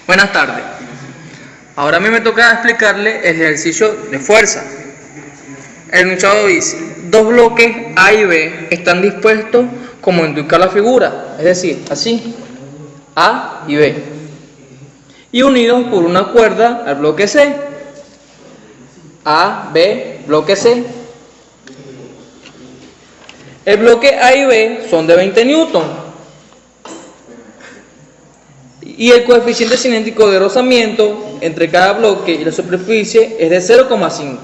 Buenas tardes. Ahora a mí me toca explicarle el ejercicio de fuerza. El enunciado dice: dos bloques A y B están dispuestos como indica la figura, es decir, así, A y B, y unidos por una cuerda al bloque C. A, B, bloque C. El bloque A y B son de 20 newton y el coeficiente cinético de rozamiento entre cada bloque y la superficie es de 0,5.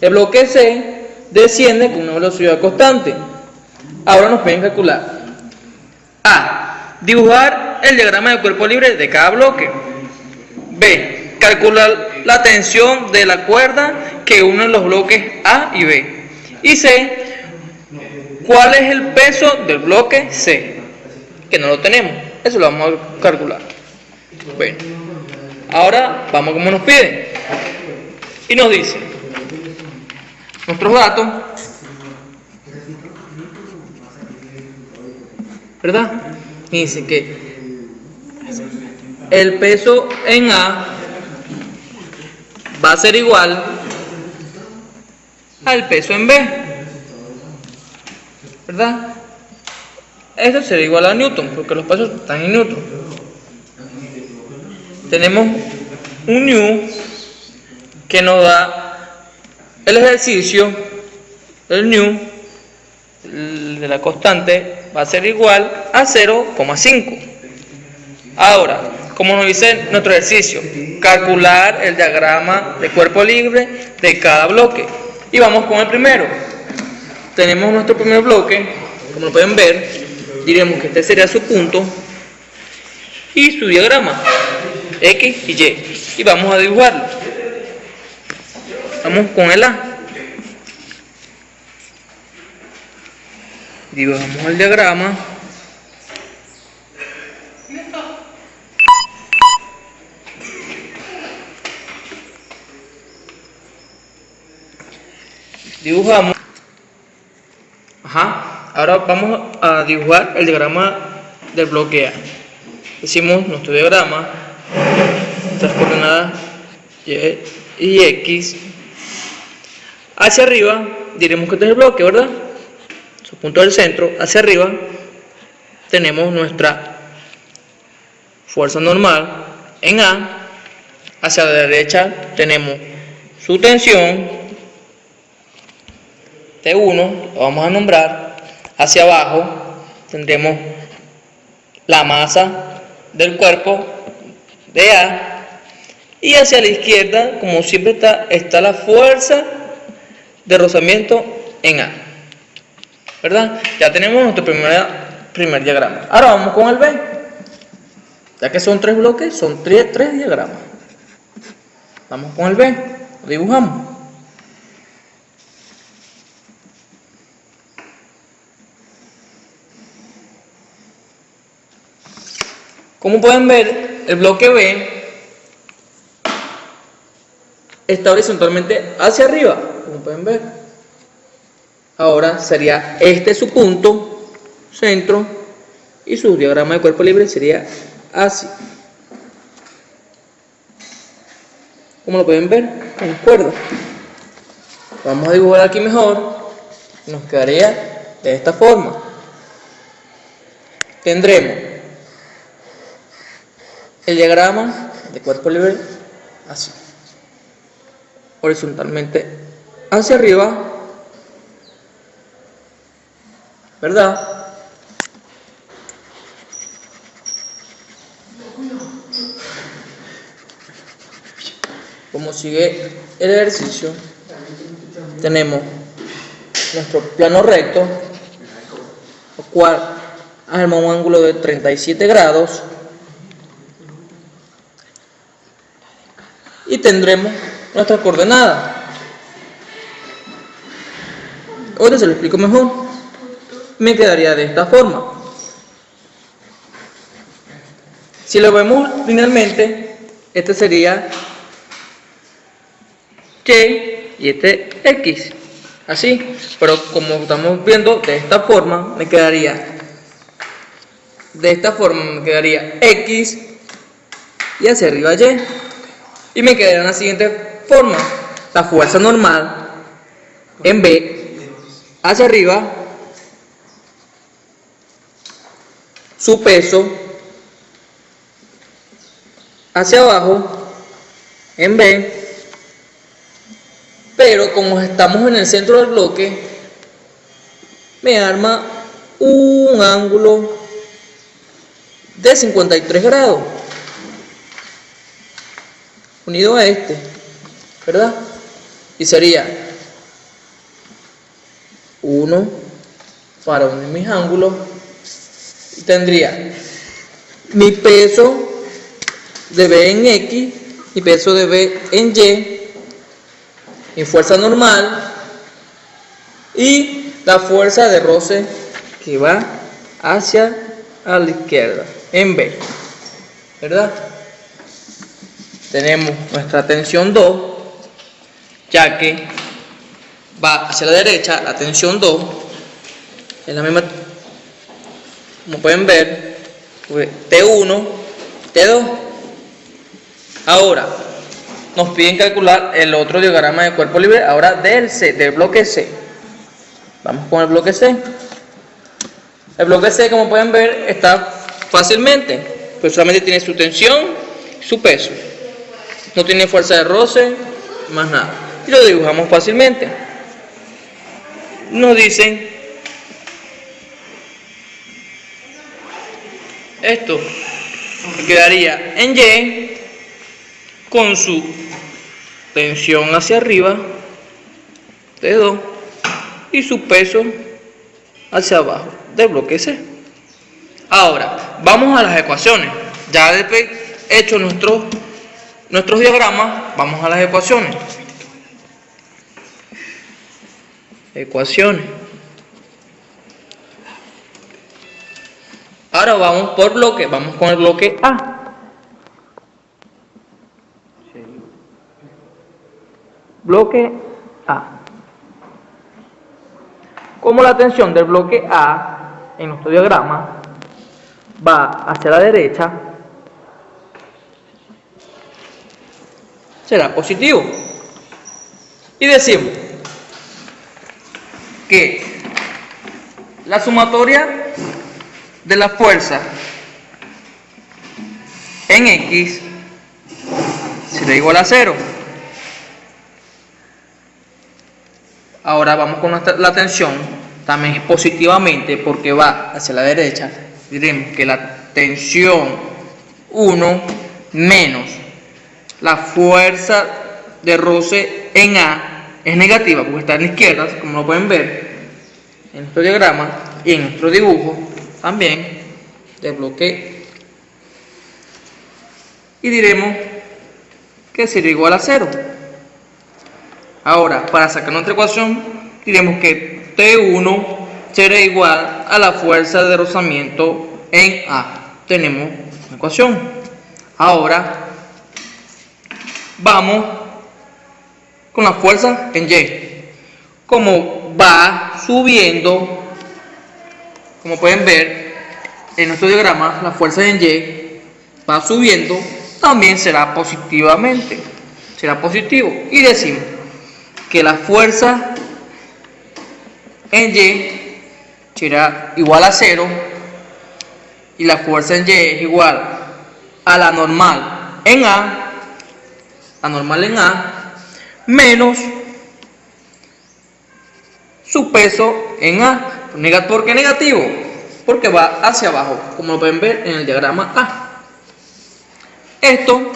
El bloque C desciende con una velocidad constante. Ahora nos pueden calcular: A, dibujar el diagrama de cuerpo libre de cada bloque. B, calcular la tensión de la cuerda que une los bloques A y B. Y C, ¿cuál es el peso del bloque C? Que no lo tenemos, eso lo vamos a calcular. Bueno, ahora vamos como nos piden. Y nos dice nuestros datos, ¿verdad? Y dice que el peso en A va a ser igual al peso en B, ¿verdad? Esto será igual a Newton, porque los pesos están en Newton. Tenemos un nu que nos da el ejercicio, el nu de la constante va a ser igual a 0,5. Ahora, como nos dice nuestro ejercicio, calcular el diagrama de cuerpo libre de cada bloque. Y vamos con el primero. Tenemos nuestro primer bloque, como lo pueden ver, diremos que este sería su punto y su diagrama, X y Y. Y vamos a dibujarlo. Vamos con el A. Dibujamos el diagrama. Dibujamos. Ahora vamos a dibujar el diagrama del bloque A. Hicimos nuestro diagrama, nuestras coordenadas Y y X. Hacia arriba diremos que este es el bloque, ¿verdad? Su punto del centro. Hacia arriba tenemos nuestra fuerza normal en A. Hacia la derecha tenemos su tensión T1, lo vamos a nombrar. Hacia abajo tendremos la masa del cuerpo de A. Y hacia la izquierda, como siempre está la fuerza de rozamiento en A, ¿verdad? Ya tenemos nuestro primer diagrama. Ahora vamos con el B. Ya que son tres bloques, son tres diagramas. Vamos con el B. Lo dibujamos. Como pueden ver, el bloque B está horizontalmente hacia arriba, como pueden ver. Ahora sería este su punto, centro, y su diagrama de cuerpo libre sería así. Como lo pueden ver, con cuerda. Vamos a dibujar aquí mejor. Nos quedaría de esta forma. Tendremos el diagrama de cuerpo libre así, horizontalmente hacia arriba, ¿verdad? Como sigue el ejercicio, tenemos nuestro plano recto, el cual arma un ángulo de 37 grados. Y tendremos nuestras coordenadas. Ahora se lo explico mejor. Me quedaría de esta forma. Si lo vemos linealmente, este sería Y y este X. Así. Pero como estamos viendo de esta forma, me quedaría X y hacia arriba Y. Y me quedará en la siguiente forma. La fuerza normal en B hacia arriba, su peso hacia abajo en B, pero como estamos en el centro del bloque, me arma un ángulo de 53 grados unido a este, ¿verdad? Y sería 1 para unir mis ángulos, y tendría mi peso de B en X, mi peso de B en Y, mi fuerza normal y la fuerza de roce que va hacia a la izquierda en B, ¿verdad? Tenemos nuestra tensión 2, ya que va hacia la derecha. La tensión 2 es la misma, como pueden ver, T1, T2. Ahora nos piden calcular el otro diagrama de cuerpo libre, ahora del bloque C. Vamos con el bloque C. El bloque C, como pueden ver, está fácilmente, pues solamente tiene su tensión y su peso. No tiene fuerza de roce, más nada. Y lo dibujamos fácilmente. Nos dicen esto quedaría en Y con su tensión hacia arriba, T2, y su peso hacia abajo del bloque C. Ahora, vamos a las ecuaciones. Ya después hecho nuestros diagramas, vamos a las ecuaciones. Ecuaciones. Ahora vamos por bloque, vamos con el bloque A. Bloque A. Como la tensión del bloque A en nuestro diagrama va hacia la derecha, será positivo. Y decimos que la sumatoria de la fuerza en X será igual a 0. Ahora vamos con la tensión, también es positivamente porque va hacia la derecha. Diremos que la tensión 1 menos la fuerza de roce en A es negativa porque está en la izquierda, como lo pueden ver en nuestro diagrama y en nuestro dibujo también del bloque, y diremos que será igual a 0. Ahora, para sacar nuestra ecuación, diremos que T1 será igual a la fuerza de rozamiento en A. Tenemos una ecuación. Ahora vamos con la fuerza en Y. Como va subiendo, como pueden ver en nuestro diagrama, la fuerza en Y va subiendo, también será positivamente, será positivo. Y decimos que la fuerza en Y será igual a 0 y la fuerza en Y es igual a la normal en A, menos su peso en A. ¿Por qué negativo? Porque va hacia abajo, como lo pueden ver en el diagrama A. Esto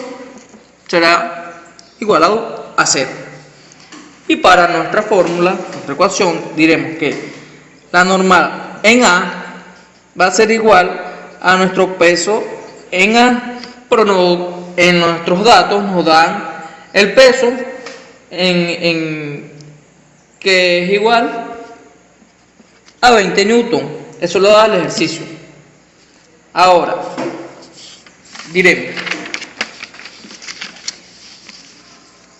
será igualado a 0. Y para nuestra fórmula, nuestra ecuación, diremos que la normal en A va a ser igual a nuestro peso en A, pero no, en nuestros datos nos dan el peso que es igual a 20 newton. Eso lo da el ejercicio. Ahora diremos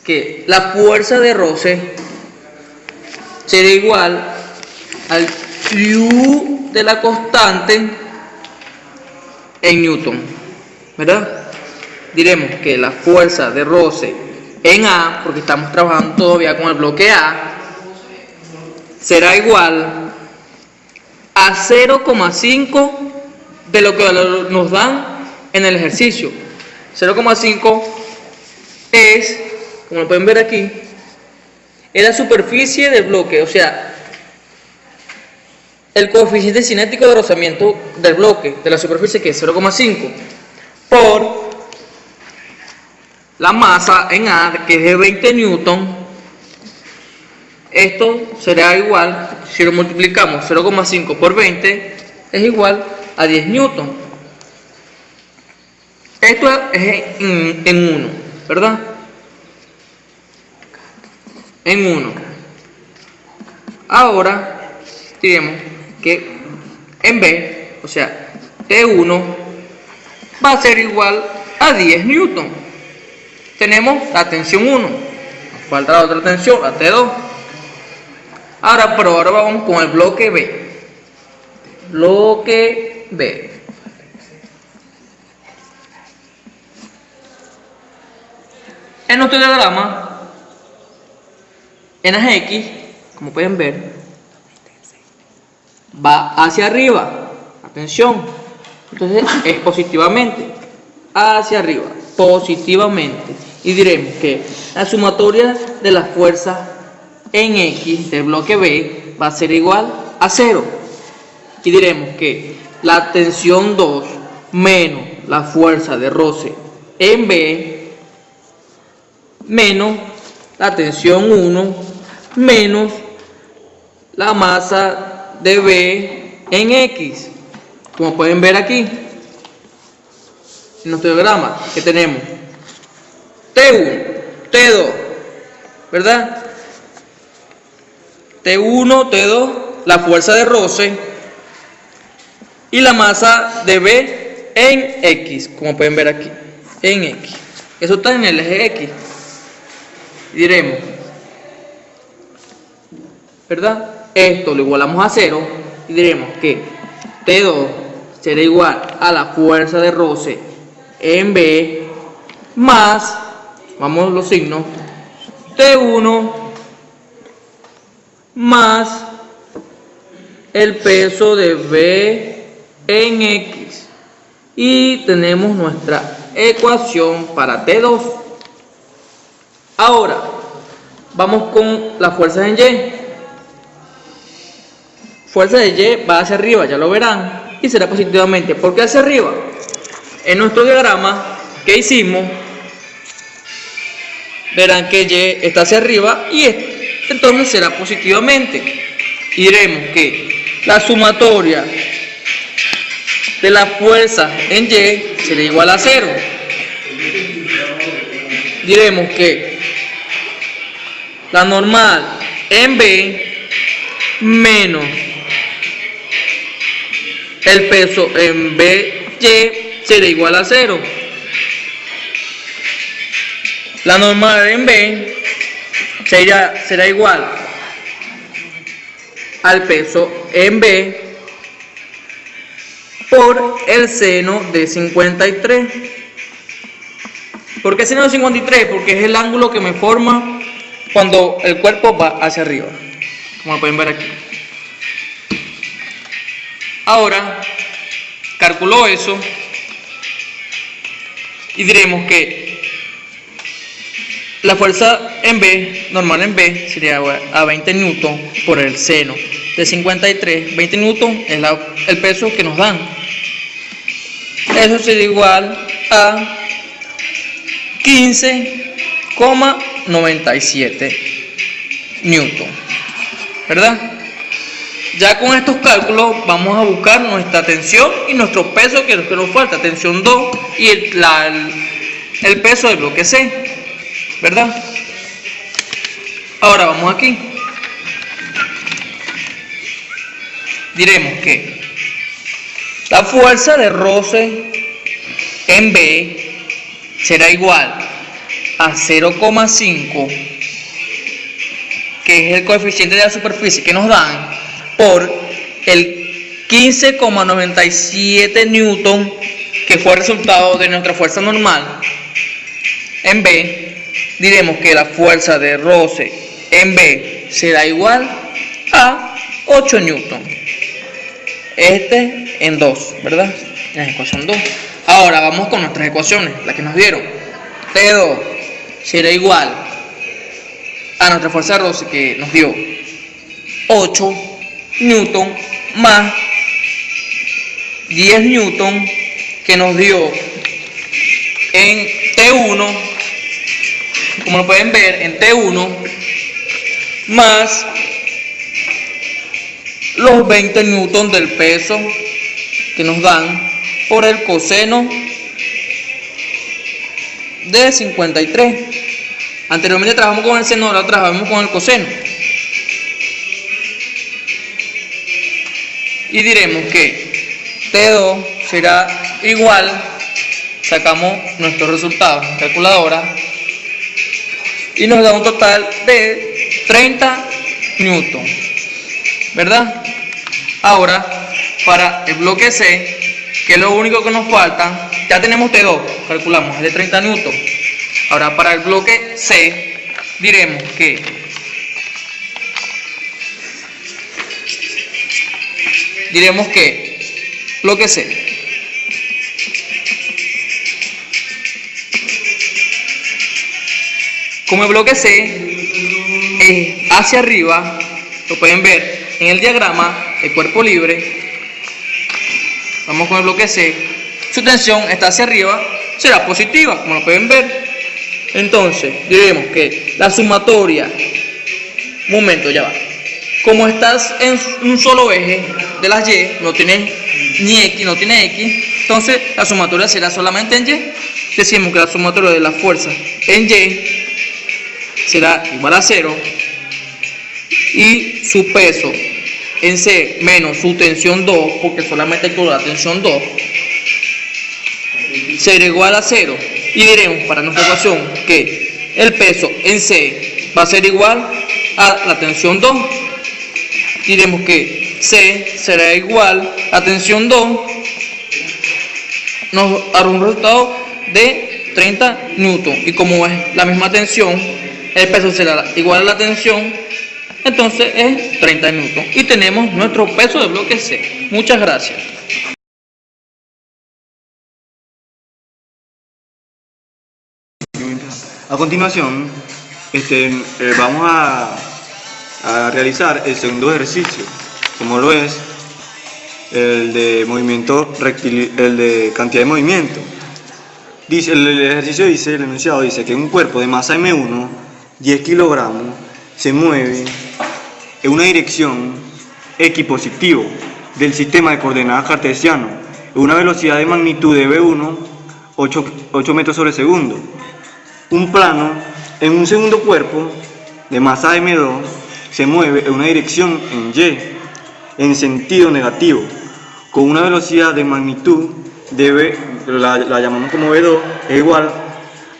que la fuerza de roce será igual al Q de la constante en newton, ¿verdad? diremos que la fuerza de roce en A, porque estamos trabajando todavía con el bloque A, será igual a 0,5 de lo que nos dan en el ejercicio. 0,5 es, como lo pueden ver aquí, es la superficie del bloque, o sea, el coeficiente cinético de rozamiento del bloque, de la superficie, que es 0,5, por la masa en A, que es de 20 newton. Esto será igual, si lo multiplicamos 0,5 por 20, es igual a 10 newton. Esto es en 1, ¿verdad? En 1. Ahora diremos que en B, o sea, T1 va a ser igual a 10 newton. Tenemos la tensión 1, falta la otra tensión, la T2. Ahora vamos con el bloque B. Bloque B. En nuestro diagrama, en las X, como pueden ver, va hacia arriba. Atención. Entonces es positivamente. Hacia arriba. Positivamente. Y diremos que la sumatoria de las fuerzas en X del bloque B va a ser igual a 0. Y diremos que la tensión 2 menos la fuerza de roce en B menos la tensión 1 menos la masa de B en X. Como pueden ver aquí en nuestro diagrama, que tenemos T1, T2, ¿verdad? T1, T2, la fuerza de roce y la masa de B en X, como pueden ver aquí, en X. Eso está en el eje X. Y diremos, ¿verdad? Esto lo igualamos a 0 y diremos que T2 será igual a la fuerza de roce en B más, vamos los signos, T1 más el peso de B en X. Y tenemos nuestra ecuación para T2. Ahora, vamos con las fuerzas en Y. Fuerza de Y va hacia arriba, ya lo verán, y será positivamente. ¿Por qué hacia arriba? En nuestro diagrama que hicimos, verán que Y está hacia arriba y entonces será positivamente. Y diremos que la sumatoria de las fuerzas en Y será igual a 0. Diremos que la normal en B menos el peso en BY será igual a 0. La normal en B será igual al peso en B por el seno de 53. ¿Por qué seno de 53? Porque es el ángulo que me forma cuando el cuerpo va hacia arriba, como lo pueden ver aquí. Ahora calculo eso y diremos que la fuerza en B, normal en B, sería a 20 newton por el seno de 53. 20 newton es el peso que nos dan. Eso sería igual a 15,97 newton, ¿verdad? Ya con estos cálculos vamos a buscar nuestra tensión y nuestro peso, que es lo que nos falta, tensión 2 y el peso del bloque C, ¿verdad? Ahora vamos aquí. Diremos que la fuerza de roce en B será igual a 0,5, que es el coeficiente de la superficie que nos dan, por el 15,97 newton, que fue el resultado de nuestra fuerza normal, en B, diremos que la fuerza de roce en B será igual a 8 newton. Este en 2, ¿verdad? En la ecuación 2. Ahora vamos con nuestras ecuaciones, las que nos dieron. T2 será igual a nuestra fuerza de roce que nos dio 8 newton más 10 newton que nos dio en T1, como lo pueden ver, en T1 más los 20 newton del peso que nos dan por el coseno de 53. Anteriormente trabajamos con el seno, ahora trabajamos con el coseno. Y diremos que T2 será igual, sacamos nuestros resultados en calculadora y nos da un total de 30 newton, ¿verdad? Ahora, para el bloque C, que es lo único que nos falta, ya tenemos T2, calculamos, es de 30 newton. Ahora, para el bloque C, diremos que bloque C como el bloque C es hacia arriba, lo pueden ver en el diagrama, el cuerpo libre. Vamos con el bloque C, su tensión está hacia arriba, será positiva, como lo pueden ver. Entonces, diremos que la sumatoria, momento, ya va. Como estás en un solo eje de las Y, no tiene ni X, no tiene X, entonces la sumatoria será solamente en Y. Decimos que la sumatoria de la fuerza en Y será igual a 0 y su peso en C menos su tensión 2, porque solamente hay que la tensión 2, será igual a 0. Y diremos para nuestra ecuación que el peso en C va a ser igual a la tensión 2. Diremos que C será igual a tensión 2, nos dará un resultado de 30 newton. Y como es la misma tensión, el peso será igual a la tensión, entonces es 30 newton. Y tenemos nuestro peso de bloque C. Muchas gracias. A continuación, vamos a realizar el segundo ejercicio, como lo es el de movimiento el de cantidad de movimiento. Dice, el ejercicio dice, el enunciado dice que un cuerpo de masa M1, 10 kilogramos, se mueve en una dirección X positivo del sistema de coordenadas cartesiano, en una velocidad de magnitud de V1, 8 metros sobre segundo. Un plano en un segundo cuerpo de masa M2 se mueve en una dirección en Y, en sentido negativo, con una velocidad de magnitud de V, la llamamos como V2, es igual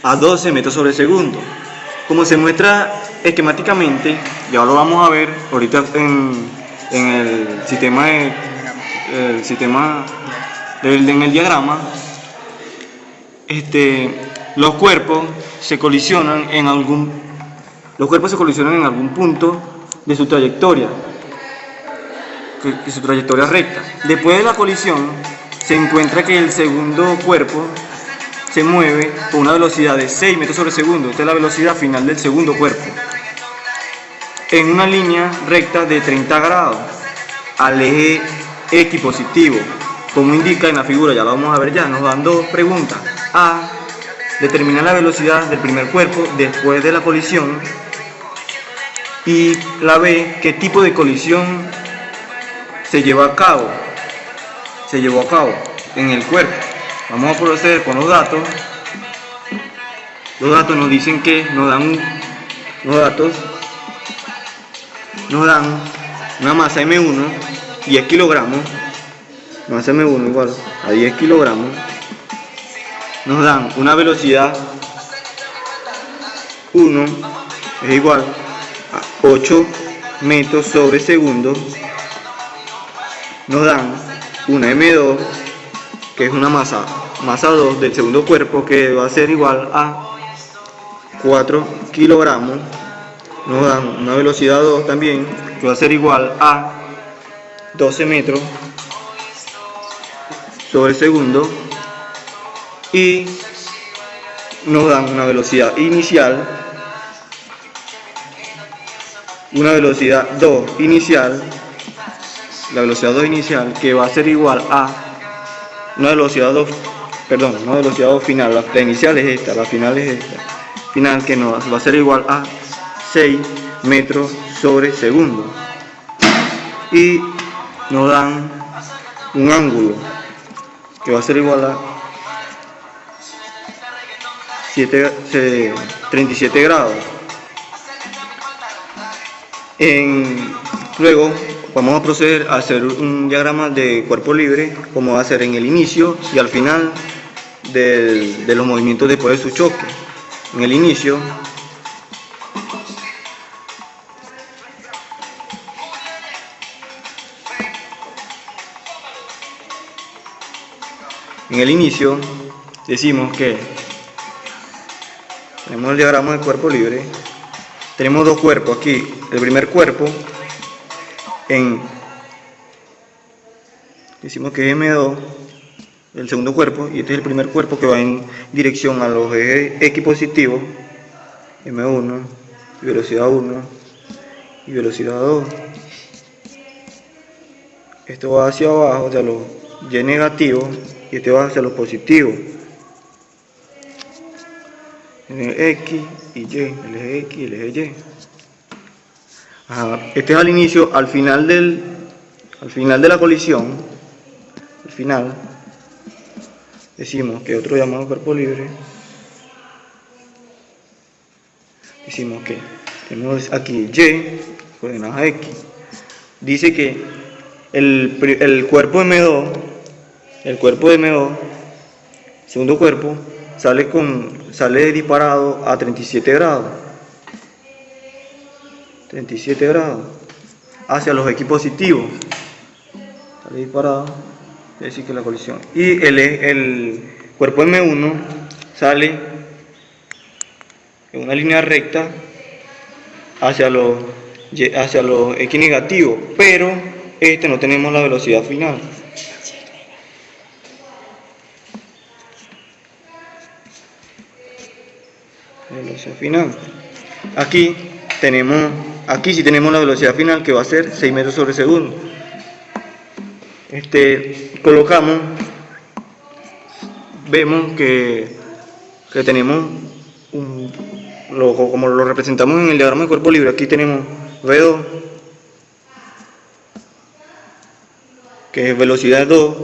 a 12 metros sobre segundo. Como se muestra esquemáticamente, ya lo vamos a ver ahorita en el sistema en el diagrama. Los cuerpos se colisionan en algún punto de su trayectoria, su trayectoria recta. Después de la colisión, se encuentra que el segundo cuerpo se mueve con una velocidad de 6 metros sobre segundo. Esta es la velocidad final del segundo cuerpo, en una línea recta de 30 grados al eje X positivo, como indica en la figura. Ya lo vamos a ver, ya nos dan dos preguntas. A, determina la velocidad del primer cuerpo después de la colisión. Y la B, qué tipo de colisión se llevó a cabo en el cuerpo. Vamos a proceder con los datos. Los datos nos dicen que nos dan una masa M1, 10 kilogramos, masa M1 igual a 10 kilogramos, nos dan una velocidad 1 es igual a 8 metros sobre segundo, nos dan una M2, que es una masa 2 del segundo cuerpo, que va a ser igual a 4 kilogramos, nos dan una velocidad 2 también, que va a ser igual a 12 metros sobre segundo, y nos dan una velocidad inicial, una velocidad 2 inicial, la velocidad 2 inicial, que va a ser igual a una velocidad 2 final, la inicial es esta, la final es esta, final que nos va a ser igual a 6 metros sobre segundo, y nos dan un ángulo que va a ser igual a 37 grados. Luego vamos a proceder a hacer un diagrama de cuerpo libre, como va a ser en el inicio y al final de los movimientos después de su choque. En el inicio, decimos que tenemos el diagrama de cuerpo libre, tenemos dos cuerpos aquí. El primer cuerpo decimos que es M2, el segundo cuerpo, y este es el primer cuerpo que va en dirección a los ejes X positivos, M1, y velocidad 1 y velocidad 2. Esto va hacia abajo, hacia los Y negativos, y este va hacia los positivos. En el X y Y, el eje X y el eje Y. Este es al inicio. Al final de la colisión, al final, decimos que otro llamado cuerpo libre, decimos que tenemos aquí Y, coordenadas X, dice que el cuerpo M2, segundo cuerpo, sale disparado a 37 grados, hacia los X positivos, sale disparado, es decir que la colisión, y el cuerpo M1 sale en una línea recta hacia los X negativos, pero no tenemos la velocidad final. Aquí sí tenemos la velocidad final, que va a ser 6 metros sobre segundo. Colocamos, vemos que tenemos como lo representamos en el diagrama de cuerpo libre. Aquí tenemos V2, que es velocidad 2,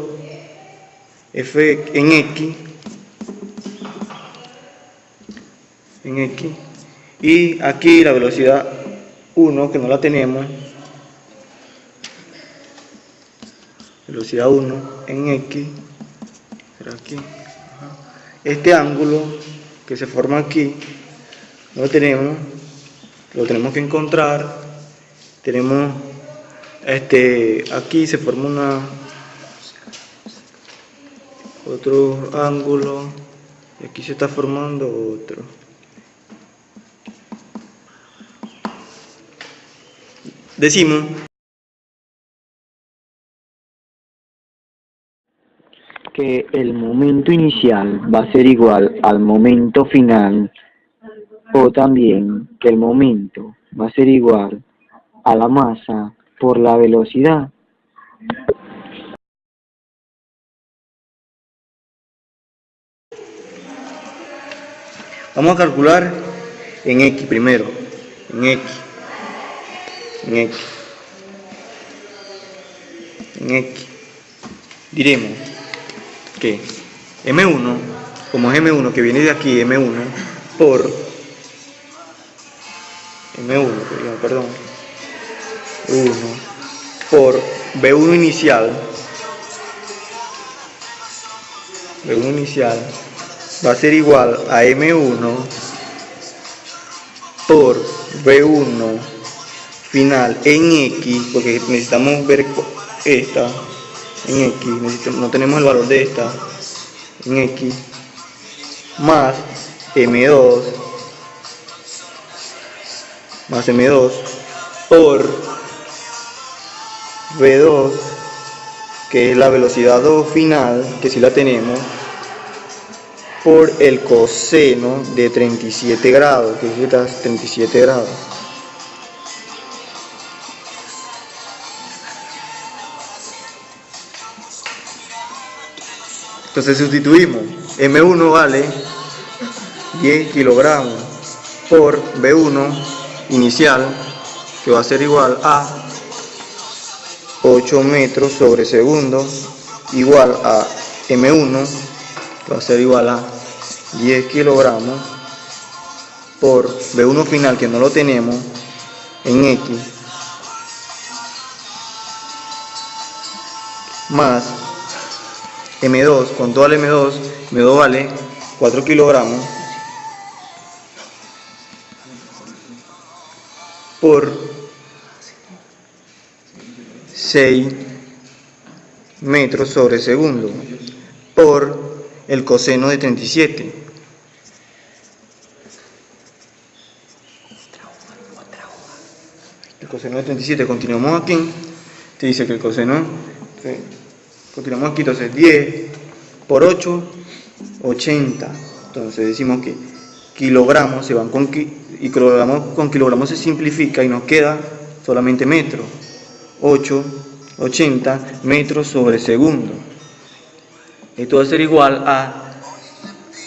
F en X, y aquí la velocidad 1, que no la tenemos, velocidad 1 en X, aquí. Este ángulo que se forma aquí, no lo tenemos, lo tenemos que encontrar. Tenemos aquí se forma otro ángulo, y aquí se está formando otro. Decimos que el momento inicial va a ser igual al momento final, o también que el momento va a ser igual a la masa por la velocidad. Vamos a calcular en X primero, en X. Diremos que M1, como es M1 que viene de aquí, M1 por perdón, 1 por B1 inicial va a ser igual a M1 por B1 final en X, porque necesitamos ver esta en X, no tenemos el valor de esta en X, más M2 más M2 por V2, que es la velocidad 2 final, que si la tenemos, por el coseno de 37 grados, que es 37 grados. Entonces sustituimos, M1 vale 10 kilogramos por V1 inicial, que va a ser igual a 8 metros sobre segundo, igual a M1, que va a ser igual a 10 kilogramos por V1 final, que no lo tenemos, en X, más M2, con todo el M2 vale 4 kilogramos por 6 metros sobre segundo por el coseno de 37. El coseno de 37, continuamos aquí, te dice que el coseno, continuamos aquí, entonces 10 por 8, 80. Entonces decimos que kilogramos se van con kilogramos se simplifica y nos queda solamente metro. 80 metros sobre segundo. Esto va a ser igual a,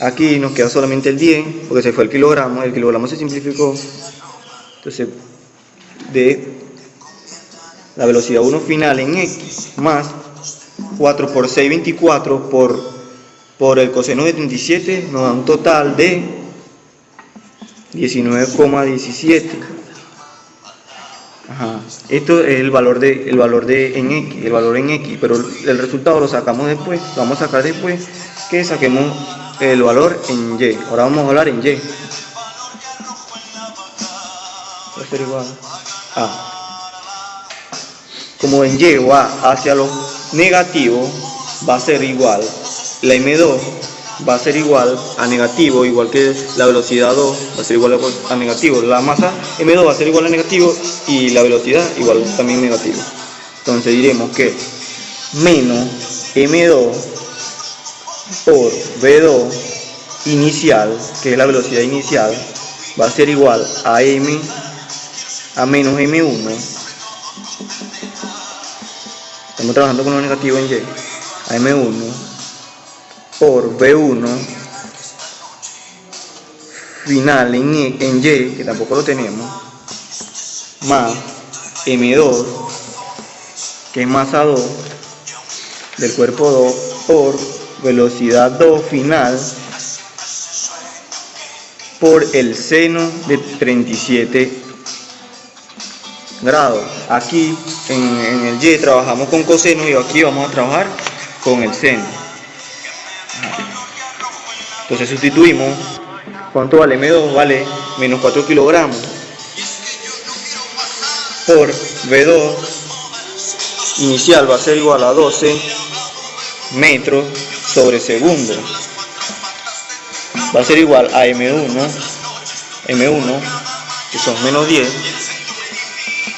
aquí nos queda solamente el 10, porque se fue el kilogramo se simplificó. Entonces, de la velocidad 1 final en X, más 4 por 6, 24, por el coseno de 37, nos da un total de 19,17. Esto es el valor en X, pero el resultado lo sacamos después, lo vamos a sacar después que saquemos el valor en Y. Ahora vamos a hablar en Y. Va a ser igual a, como en Y va hacia lo negativo, va a ser igual, la M2 va a ser igual a negativo, igual que la velocidad 2 va a ser igual a negativo, la masa M2 va a ser igual a negativo y la velocidad igual también negativo. Entonces diremos que menos M2 por V2 inicial, que es la velocidad inicial, va a ser igual a menos M1. Estamos trabajando con lo negativo en Y, a M1 por V1 final en Y, que tampoco lo tenemos, más M2, que es masa 2 del cuerpo 2, por velocidad 2 final por el seno de 37 grados. Aquí en el Y trabajamos con coseno y aquí vamos a trabajar con el seno. Entonces sustituimos, ¿cuánto vale? M2 vale menos 4 kilogramos por V2 inicial va a ser igual a 12 metros sobre segundo. Va a ser igual a M1, que son menos 10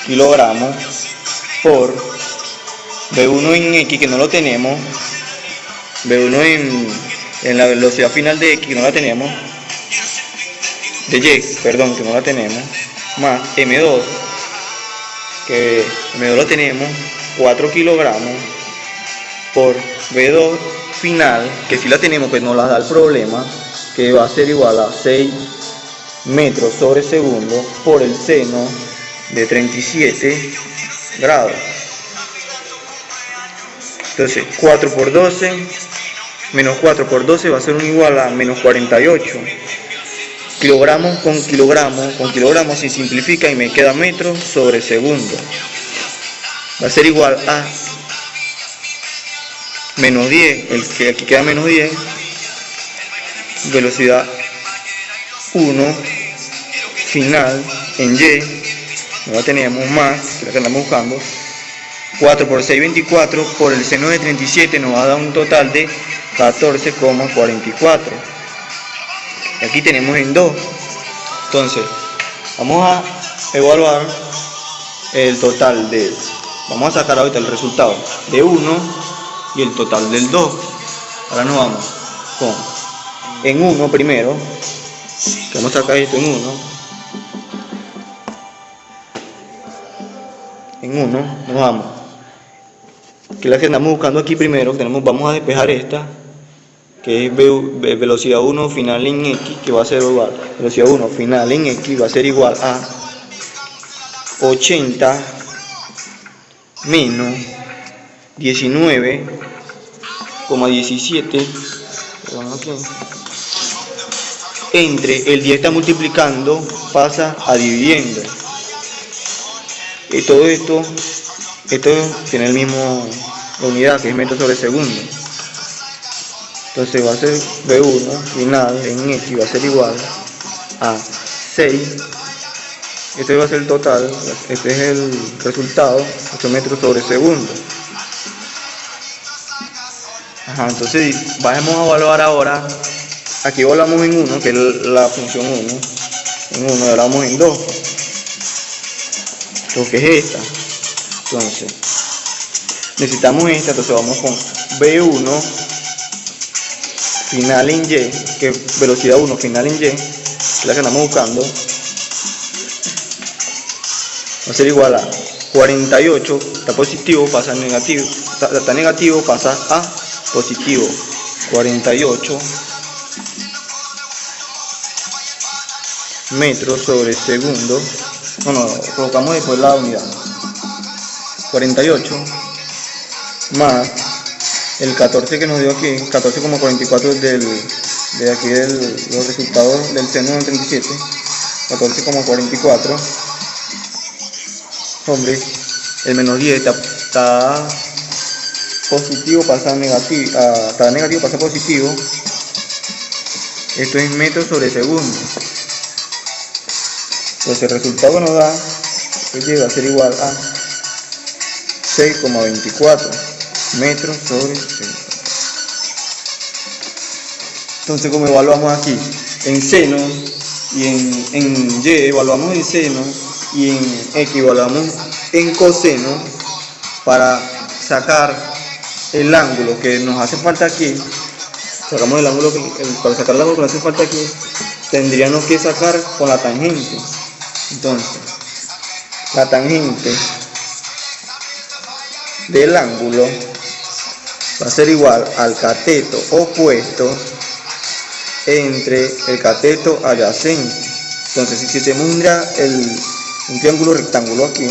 kilogramos por V1 en X, que no lo tenemos, V1 en la velocidad final de X, que no la tenemos, de Y, perdón, que no la tenemos, más M2, que M2 lo tenemos, 4 kilogramos, por V2 final, que si la tenemos, pues no la da el problema, que va a ser igual a 6 metros sobre segundo, por el seno de 37 grados. Entonces 4 por 12, menos 4 por 12 va a ser igual a menos 48. Kilogramos con kilogramos se simplifica y me queda metros sobre segundo. Va a ser igual a menos 10, el que aquí queda menos 10, velocidad 1 final en Y, no la teníamos más, que la que andamos buscando, 4 por 6, 24, por el seno de 37 nos va a dar un total de 14,44. Y aquí tenemos en 2. Entonces, vamos a evaluar el total de, vamos a sacar ahorita el resultado de 1 y el total del 2. Ahora nos vamos con, en 1 primero, que vamos a sacar esto en 1. En 1 nos vamos, que es la que andamos buscando aquí primero, vamos a despejar esta, que es velocidad 1 final en X, que va a ser igual, velocidad 1 final en X va a ser igual a 80 menos 19,17 entre el 10 está multiplicando, pasa a dividiendo. Y todo esto tiene el mismo unidad, que es metros sobre segundo. Entonces va a ser V1 final en X va a ser igual a 6. Este va a ser el total, este es el resultado, 8 metros sobre segundo. Entonces vamos a evaluar ahora, aquí evaluamos en 1, que es la función 1, en 1 evaluamos en 2, lo que es esta. Entonces necesitamos esta, entonces vamos con V1 final en Y, que es velocidad 1 final en Y, que es la que andamos buscando, va a ser igual a 48, está positivo, pasa a negativo, está negativo, pasa a positivo, 48 metros sobre segundo. Colocamos después la unidad, 48 más el 14 que nos dio aquí, 14,44 de aquí los resultados del seno del 37, 14,44. Hombre, el menos 10 está positivo, pasa a negativo, está negativo, pasa a positivo. Esto es metros sobre segundo. Entonces el resultado que nos da va a ser igual a 6,24 metros sobre segundo. Entonces, como evaluamos aquí en seno y en Y, evaluamos en seno y en X evaluamos en coseno, para sacar el ángulo que nos hace falta aquí, sacamos el ángulo para sacar el ángulo que nos hace falta aquí, tendríamos que sacar con la tangente. Entonces, la tangente del ángulo va a ser igual al cateto opuesto entre el cateto adyacente. Entonces, si tenemos un triángulo rectángulo aquí,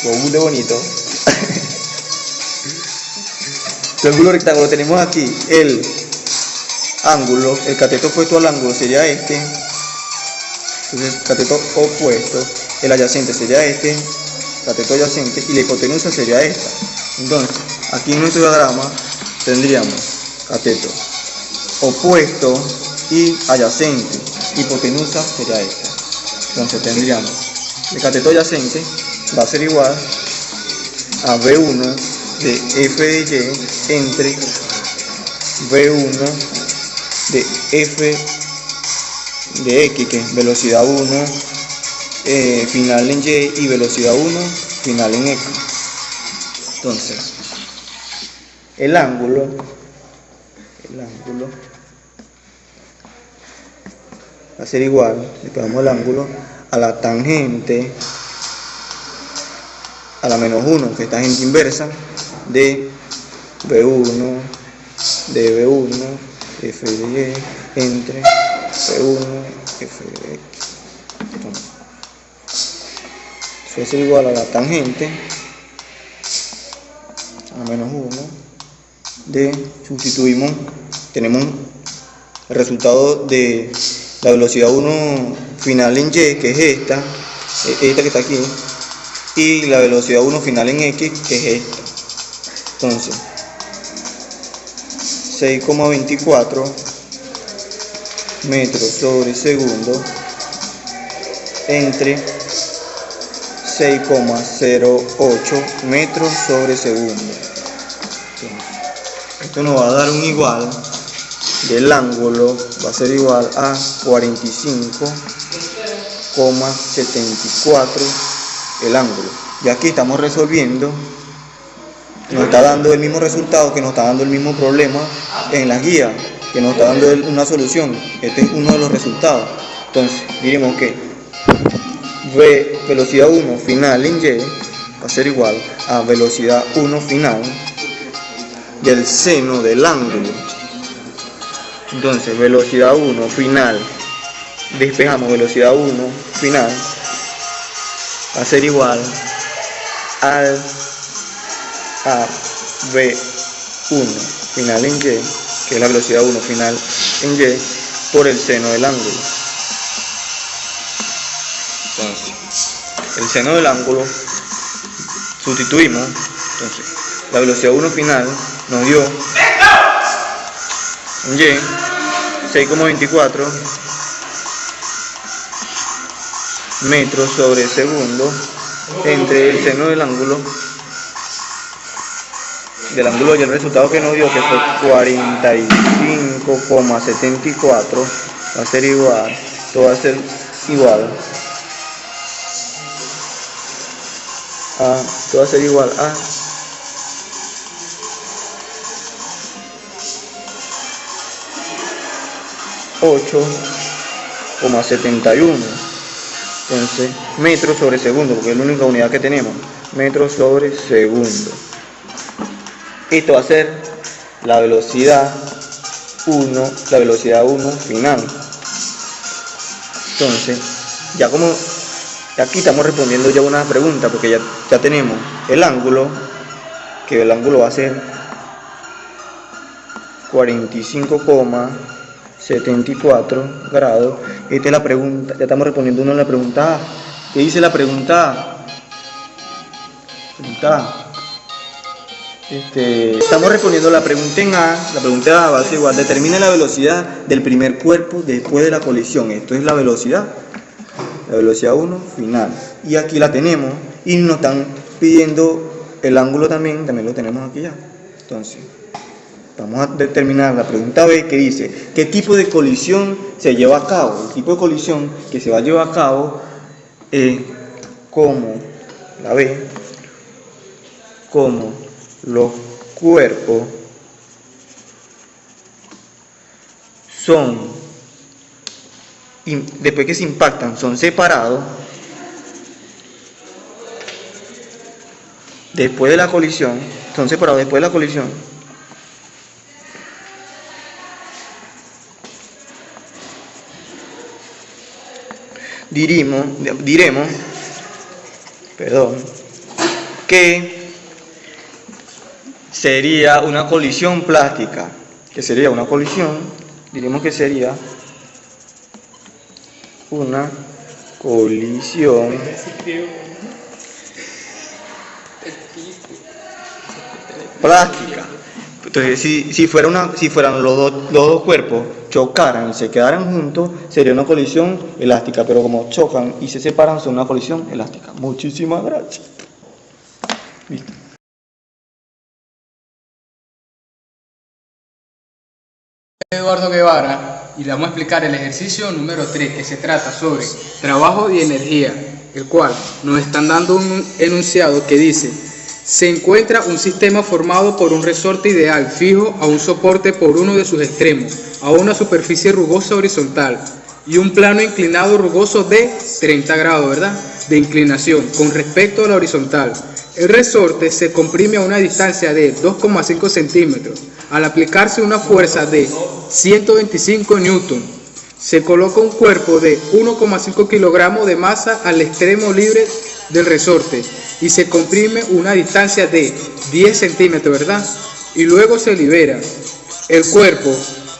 lo muy bonito, triángulo rectángulo, tenemos aquí el ángulo, el cateto opuesto al ángulo sería este, entonces el cateto opuesto, el adyacente sería este, cateto adyacente, y la hipotenusa sería esta. Entonces, aquí en nuestro diagrama tendríamos cateto opuesto y adyacente, hipotenusa sería esta. Entonces tendríamos el cateto adyacente va a ser igual a V1 de F de Y entre V1 de F de X, que es velocidad 1 final en Y, y velocidad 1 final en X. Entonces, el ángulo va a ser igual, le pegamos el ángulo a la tangente a la menos 1, que es tangente inversa de V1 de V1 F de Y entre V1 F de X. Entonces, eso va a ser igual a la tangente a menos 1 de, sustituimos, tenemos el resultado de la velocidad 1 final en Y, que es esta que está aquí, y la velocidad 1 final en X, que es esta. Entonces, 6,24 metros sobre segundo entre 6,08 metros sobre segundo. Esto nos va a dar un igual del ángulo, va a ser igual a 45,8 0,74 el ángulo. Y aquí estamos resolviendo, nos está dando el mismo resultado, que nos está dando el mismo problema en las guías, que nos está dando una solución. Este es uno de los resultados. Entonces diremos que velocidad 1 final en Y va a ser igual a velocidad 1 final del seno del ángulo. Entonces velocidad 1 final, despejamos velocidad 1 final, va a ser igual a V1 final en Y, que es la velocidad 1 final en Y, por el seno del ángulo. Entonces, el seno del ángulo sustituimos. Entonces, la velocidad 1 final nos dio en Y 6,24 metros sobre segundo entre el seno del ángulo y el resultado que nos dio, que fue 45,74, va a ser igual, esto va a ser igual a, esto va a ser igual a 8,71, entonces metros sobre segundo, porque es la única unidad que tenemos, metros sobre segundo. Esto va a ser la velocidad 1 final. Entonces, ya como aquí estamos respondiendo ya una pregunta, porque ya tenemos el ángulo, que el ángulo va a ser 45,74 grados. Esta es la pregunta, ya estamos respondiendo una de la pregunta A. ¿Qué dice la pregunta A? Estamos respondiendo la pregunta en A. La pregunta A va a ser igual: determine la velocidad del primer cuerpo después de la colisión. Esto es la velocidad 1 final. Y aquí la tenemos, y nos están pidiendo el ángulo también lo tenemos aquí ya. Entonces, vamos a determinar la pregunta B, que dice: ¿qué tipo de colisión se lleva a cabo? El tipo de colisión que se va a llevar a cabo es como la B, como los cuerpos son, después que se impactan, son separados después de la colisión, diremos que sería una colisión plástica, diremos que sería una colisión plástica. Entonces, si fueran los dos cuerpos chocaran y se quedaran juntos, sería una colisión elástica, pero como chocan y se separan, son una colisión elástica. Muchísimas gracias. Listo. Eduardo Guevara, y le vamos a explicar el ejercicio número 3, que se trata sobre trabajo y energía, el cual nos están dando un enunciado que dice: se encuentra un sistema formado por un resorte ideal fijo a un soporte por uno de sus extremos, a una superficie rugosa horizontal y un plano inclinado rugoso de 30 grados, ¿verdad?, de inclinación con respecto a la horizontal. El resorte se comprime a una distancia de 2,5 centímetros. Al aplicarse una fuerza de 125 newton, se coloca un cuerpo de 1,5 kilogramos de masa al extremo libre del resorte y se comprime una distancia de 10 centímetros, ¿verdad? Y luego se libera. El cuerpo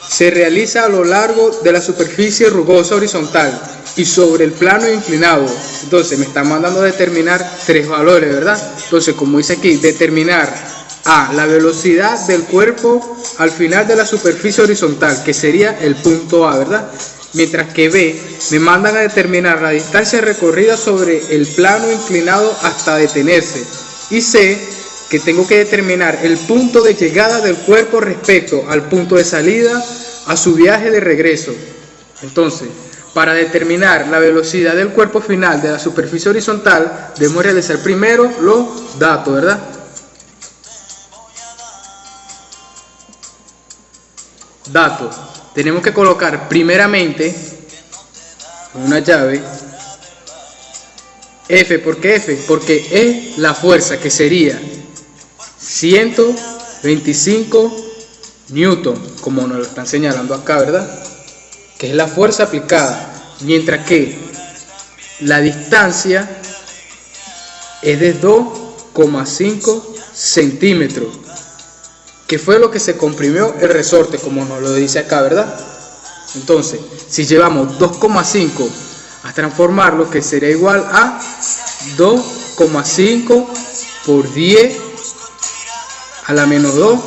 se realiza a lo largo de la superficie rugosa horizontal y sobre el plano inclinado. Entonces me están mandando a determinar tres valores, ¿verdad? Entonces, como dice aquí, determinar A, la velocidad del cuerpo al final de la superficie horizontal, que sería el punto A, ¿verdad? Mientras que B, me mandan a determinar la distancia recorrida sobre el plano inclinado hasta detenerse. Y C, que tengo que determinar el punto de llegada del cuerpo respecto al punto de salida a su viaje de regreso. Entonces, para determinar la velocidad del cuerpo final de la superficie horizontal, debemos realizar primero los datos, ¿verdad? Datos. Tenemos que colocar primeramente una llave F. ¿Por qué F? Porque es la fuerza, que sería 125 newton, como nos lo están señalando acá, ¿verdad? Que es la fuerza aplicada, mientras que la distancia es de 2,5 centímetros, que fue lo que se comprimió el resorte, como nos lo dice acá, ¿verdad? Entonces, si llevamos 2,5 a transformarlo, que sería igual a 2,5 por 10 a la menos 2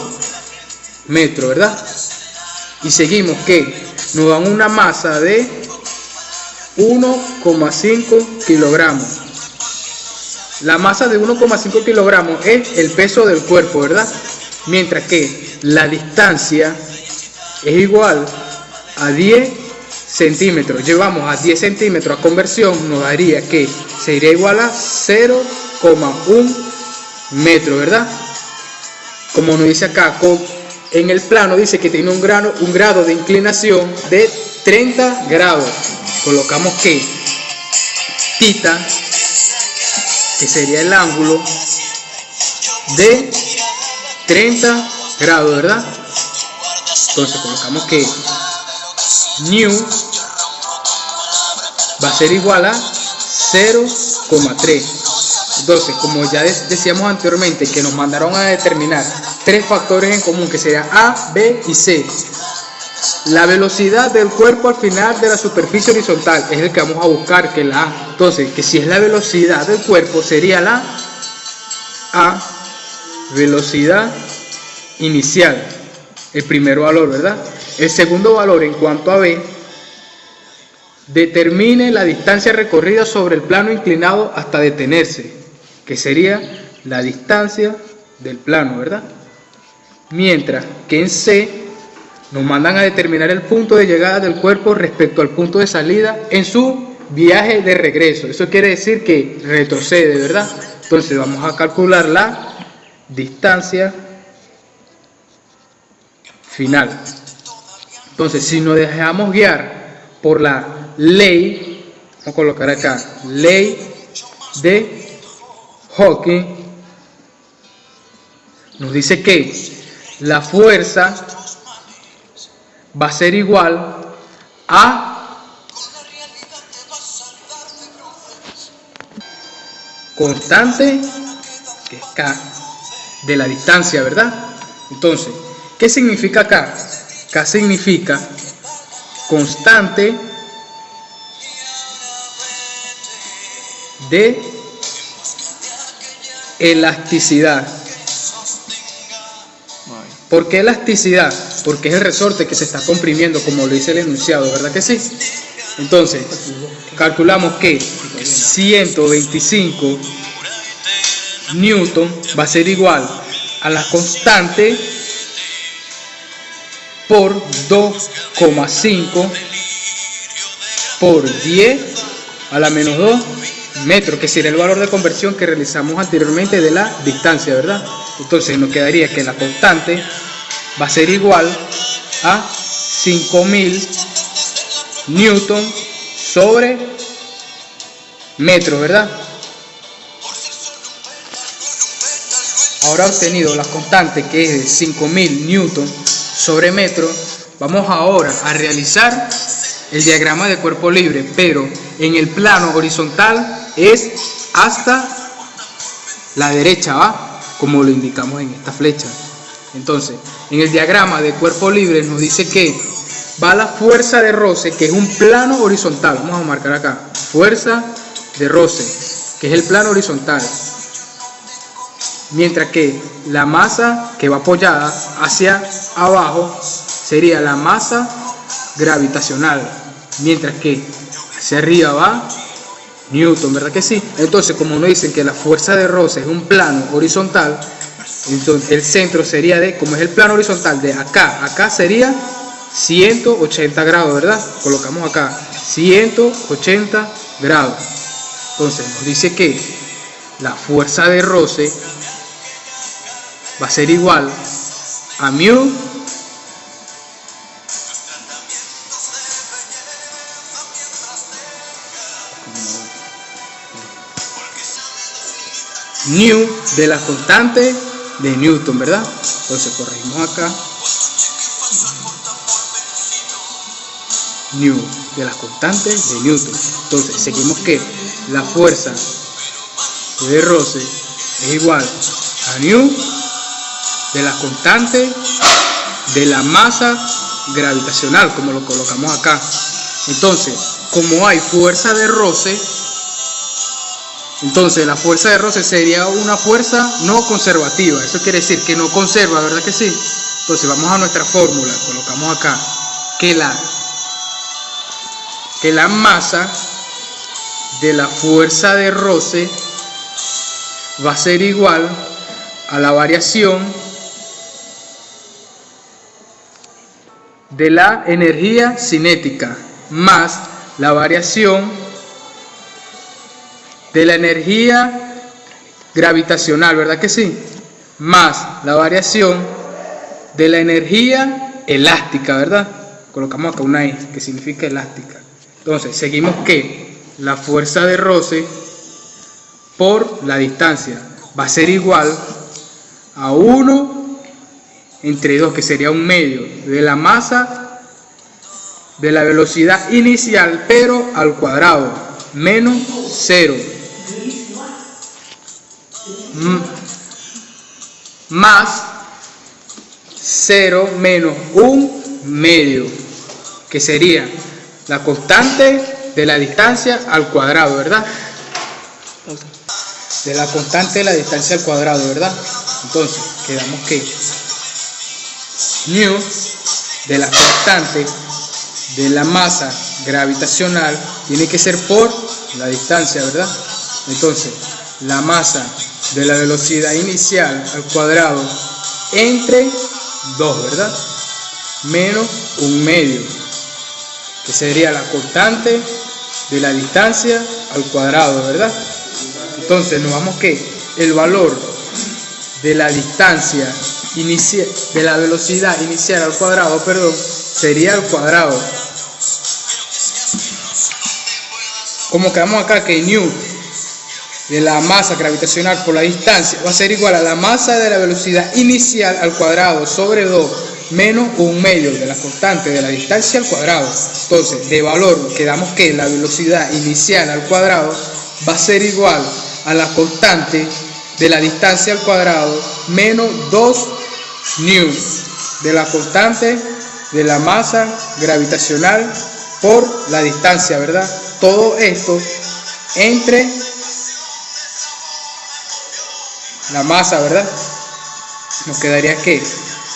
metros, ¿verdad? Y seguimos que nos dan una masa de 1,5 kilogramos. La masa de 1,5 kilogramos es el peso del cuerpo, ¿verdad? Mientras que la distancia es igual a 10 centímetros. Llevamos a 10 centímetros a conversión, nos daría que sería igual a 0,1 metro, ¿verdad? Como nos dice acá, en el plano dice que tiene un grado de inclinación de 30 grados. Colocamos que tita, que sería el ángulo de 30 grados, ¿verdad? Entonces colocamos que new va a ser igual a 0,3. Entonces, como ya decíamos anteriormente, que nos mandaron a determinar tres factores en común, que serían A, B y C. La velocidad del cuerpo al final de la superficie horizontal es el que vamos a buscar, que es la A. Entonces, que si es la velocidad del cuerpo, sería la A, velocidad inicial, el primer valor, ¿verdad? El segundo valor, en cuanto a B, determine la distancia recorrida sobre el plano inclinado hasta detenerse, que sería la distancia del plano, ¿verdad? Mientras que en C nos mandan a determinar el punto de llegada del cuerpo respecto al punto de salida en su viaje de regreso. Eso quiere decir que retrocede, ¿verdad? Entonces vamos a calcular la distancia final. Entonces, si nos dejamos guiar por la ley, vamos a colocar acá, ley de Hawking, nos dice que la fuerza va a ser igual a constante, que es K, de la distancia, ¿verdad? Entonces, ¿qué significa K? K significa constante de elasticidad. ¿Por qué elasticidad? Porque es el resorte que se está comprimiendo, como lo dice el enunciado, ¿verdad que sí? Entonces, calculamos que 125 newton va a ser igual a la constante por 2,5 por 10 a la menos 2 metros, que sería el valor de conversión que realizamos anteriormente de la distancia, ¿verdad? Entonces nos quedaría que la constante va a ser igual a 5000 newton sobre metro, ¿verdad? Ahora obtenido la constante, que es de 5000 newton sobre metro, vamos ahora a realizar el diagrama de cuerpo libre, pero en el plano horizontal es hasta la derecha, ¿va? Como lo indicamos en esta flecha. Entonces, en el diagrama de cuerpo libre nos dice que va la fuerza de roce, que es un plano horizontal. Vamos a marcar acá, fuerza de roce, que es el plano horizontal. Mientras que la masa que va apoyada hacia abajo sería la masa gravitacional, mientras que hacia arriba va Newton, ¿verdad que sí? Entonces, como nos dicen que la fuerza de roce es un plano horizontal, entonces el centro sería de, como es el plano horizontal, de acá a acá sería 180 grados, ¿verdad? Colocamos acá 180 grados. Entonces nos dice que la fuerza de roce va a ser igual a mu de la constante de Newton, ¿verdad? Entonces corregimos acá. De las constantes de Newton. Entonces seguimos que la fuerza de roce es igual a de las constantes de la masa gravitacional, como lo colocamos acá. Entonces, como hay fuerza de roce, entonces la fuerza de roce sería una fuerza no conservativa. Eso quiere decir que no conserva, ¿verdad que sí? Entonces vamos a nuestra fórmula, colocamos acá que la masa de la fuerza de roce va a ser igual a la variación de la energía cinética más la variación de la energía gravitacional, ¿verdad que sí? Más la variación de la energía elástica, ¿verdad? Colocamos acá una E que significa elástica. Entonces seguimos que la fuerza de roce por la distancia va a ser igual a 1 entre 2, que sería un medio de la masa de la velocidad inicial, pero al cuadrado, menos 0, más 0 menos un medio, que sería la constante de la distancia al cuadrado, ¿verdad? De la constante de la distancia al cuadrado, ¿verdad? Entonces, quedamos que mu de la constante de la masa gravitacional tiene que ser por la distancia, ¿verdad? Entonces, la masa de la velocidad inicial al cuadrado entre 2, ¿verdad? Menos un medio, que sería la constante de la distancia al cuadrado, ¿verdad? Entonces nos vamos que el valor de la distancia inicial, de la velocidad inicial al cuadrado, perdón, sería al cuadrado. Como quedamos acá que nu de la masa gravitacional por la distancia va a ser igual a la masa de la velocidad inicial al cuadrado sobre 2 menos un medio de la constante de la distancia al cuadrado. Entonces, de valor quedamos que la velocidad inicial al cuadrado va a ser igual a la constante de la distancia al cuadrado menos 2 nu de la constante de la masa gravitacional por la distancia, ¿verdad? Todo esto entre la masa, ¿verdad? Nos quedaría que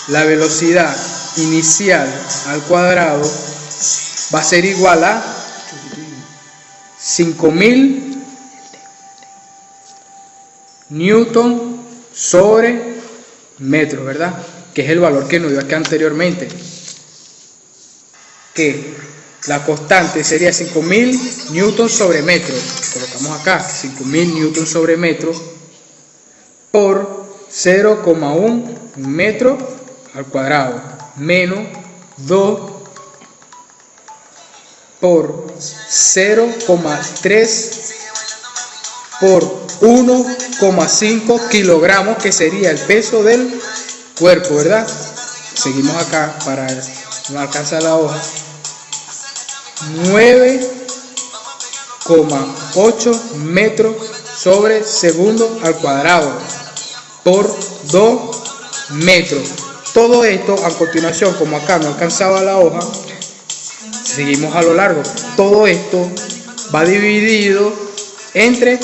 la velocidad inicial al cuadrado va a ser igual a 5000 newton sobre metro, ¿verdad? Que es el valor que nos dio acá anteriormente. Que la constante sería 5000 newton sobre metro. Colocamos acá 5000 newton sobre metro por 0,1 metro al cuadrado menos 2 por 0,3 por 1,5 kilogramos, que sería el peso del cuerpo, ¿verdad? Seguimos acá para no alcanzar la hoja. 9,8 metros sobre segundo al cuadrado por 2 metros. Todo esto a continuación, como acá no alcanzaba la hoja, seguimos a lo largo. Todo esto va dividido entre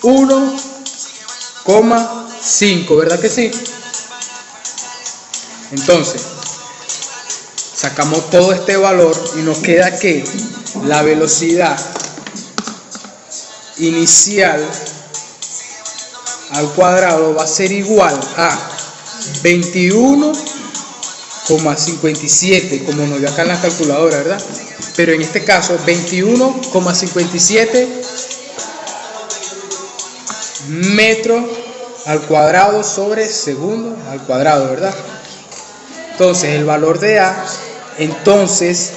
1,5, ¿verdad que sí? Entonces, sacamos todo este valor y nos queda que la velocidad inicial al cuadrado va a ser igual a 21,5 21,57 como nos dio acá en la calculadora, ¿verdad? Pero en este caso 21,57 metros al cuadrado sobre segundo al cuadrado, ¿verdad? Entonces el valor de A entonces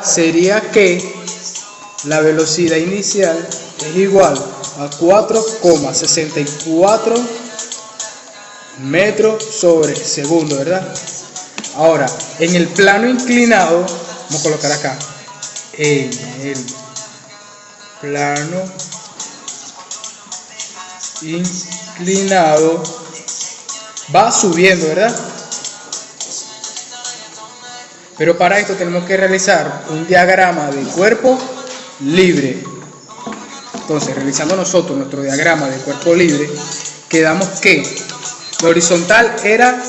sería que la velocidad inicial es igual a 4,64 metros sobre segundo, ¿verdad? Ahora, en el plano inclinado, vamos a colocar acá, en el plano inclinado va subiendo, ¿verdad? Pero para esto tenemos que realizar un diagrama de cuerpo libre. Entonces, realizando nosotros nuestro diagrama de cuerpo libre, quedamos que la horizontal era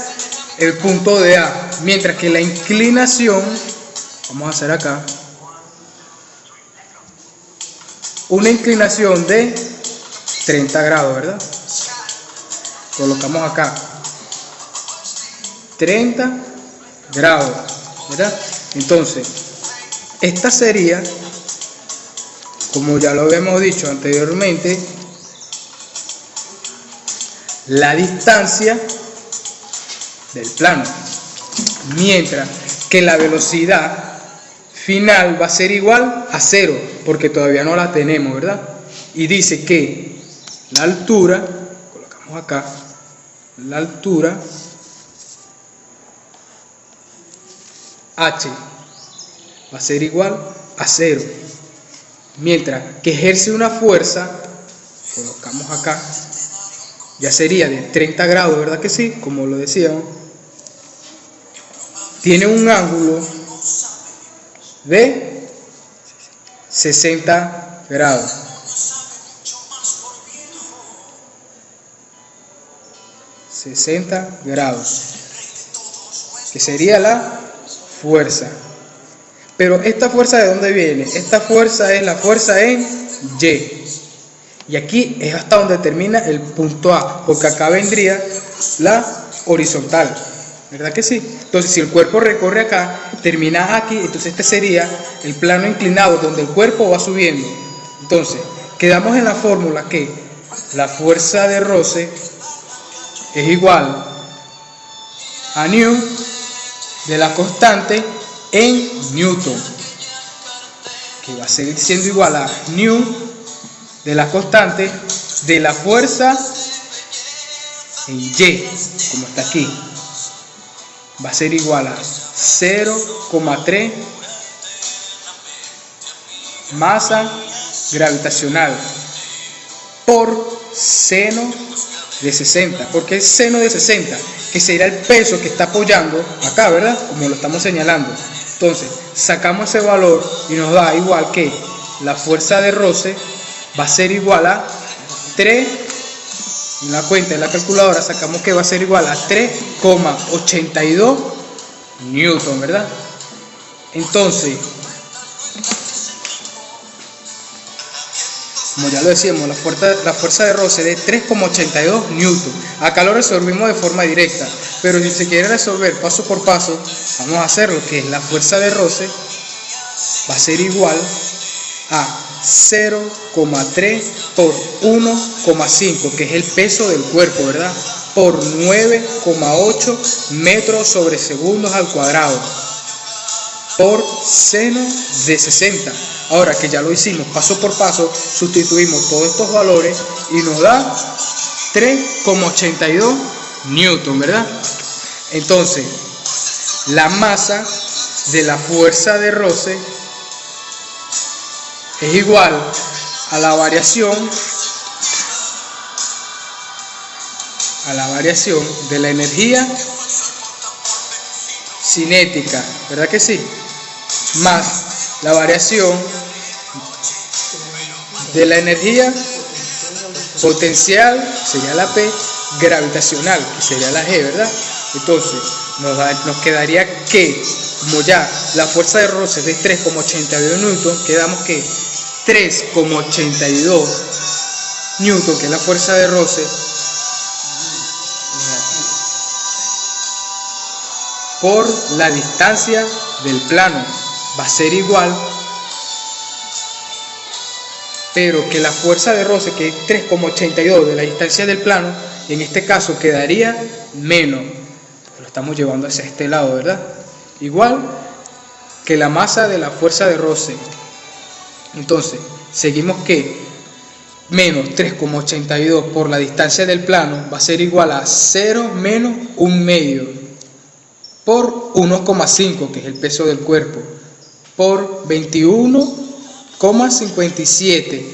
el punto de A, mientras que la inclinación, vamos a hacer acá, una inclinación de 30 grados, ¿verdad? Colocamos acá 30 grados, ¿verdad? Entonces, esta sería, como ya lo habíamos dicho anteriormente, la distancia del plano, mientras que la velocidad final va a ser igual a 0, porque todavía no la tenemos, ¿verdad? Y dice que la altura, colocamos acá, la altura h va a ser igual a 0, mientras que ejerce una fuerza, colocamos acá, ya sería de 30 grados, ¿verdad que sí? Como lo decíamos, tiene un ángulo de 60 grados. Que sería la fuerza. Pero esta fuerza, ¿de dónde viene? Esta fuerza es la fuerza en Y. Y aquí es hasta donde termina el punto A, porque acá vendría la horizontal, ¿verdad que sí? Entonces, si el cuerpo recorre acá, termina aquí, entonces este sería el plano inclinado donde el cuerpo va subiendo. Entonces, quedamos en la fórmula que la fuerza de roce es igual a nu de la constante en newton, que va a seguir siendo igual a nu de la constante de la fuerza en Y, como está aquí, va a ser igual a 0,3 masa gravitacional por seno de 60. ¿Por qué seno de 60? Que será el peso que está apoyando acá, ¿verdad? Como lo estamos señalando. Entonces, sacamos ese valor y nos da igual que la fuerza de roce va a ser igual a 3, en la cuenta de la calculadora sacamos que va a ser igual a 3,82 newton, ¿verdad? Entonces, como ya lo decíamos, la fuerza de roce de 3,82 newton. Acá lo resolvimos de forma directa, pero si se quiere resolver paso por paso, vamos a hacerlo, que es la fuerza de roce va a ser igual a 0,3 por 1,5, que es el peso del cuerpo, ¿verdad? Por 9,8 metros sobre segundos al cuadrado, por seno de 60. Ahora que ya lo hicimos paso por paso, sustituimos todos estos valores y nos da 3,82 newton, ¿verdad? Entonces, la masa de la fuerza de roce es igual a la variación de la energía cinética, ¿verdad que sí? Más la variación de la energía potencial, sería la P, gravitacional, que sería la G, ¿verdad? Entonces, nos quedaría que, como ya la fuerza de roce es de 3,82 newton, quedamos que 3,82 newton, que es la fuerza de roce, por la distancia del plano va a ser igual, pero que la fuerza de roce, que es 3,82 de la distancia del plano, en este caso quedaría menos. Lo estamos llevando hacia este lado, ¿verdad? Igual que la masa de la fuerza de roce. Entonces, seguimos que menos 3,82 por la distancia del plano va a ser igual a 0 menos 1 medio por 1,5, que es el peso del cuerpo, por 21,57,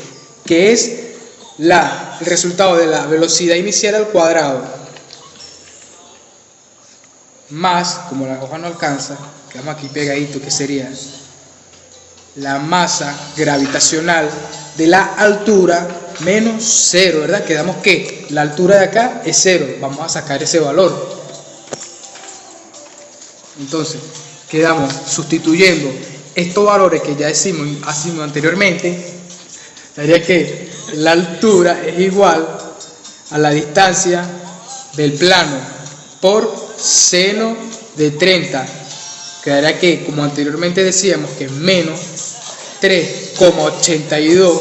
que es el resultado de la velocidad inicial al cuadrado, más, como la hoja no alcanza, quedamos aquí pegadito, que sería la masa gravitacional de la altura menos 0, ¿verdad? Quedamos que la altura de acá es 0, vamos a sacar ese valor. Entonces, quedamos sustituyendo estos valores que ya decimos anteriormente, daría que la altura es igual a la distancia del plano por seno de 30. Quedará que, como anteriormente decíamos, que menos 3,82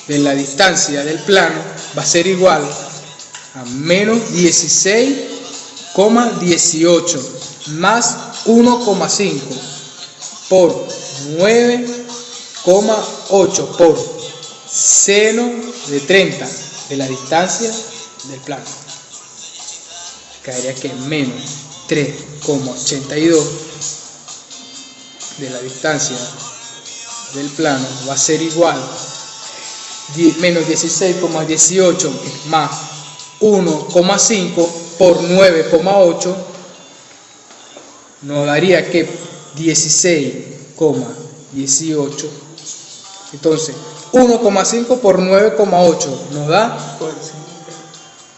de la distancia del plano va a ser igual a menos 16,18 más 1,5 por 9,8 por seno de 30 de la distancia del plano. Quedaría que menos 3,82 de la distancia del plano va a ser igual menos 16,18 más 1,5 por 9,8 nos daría que 16,18. Entonces 1,5 por 9,8 nos da,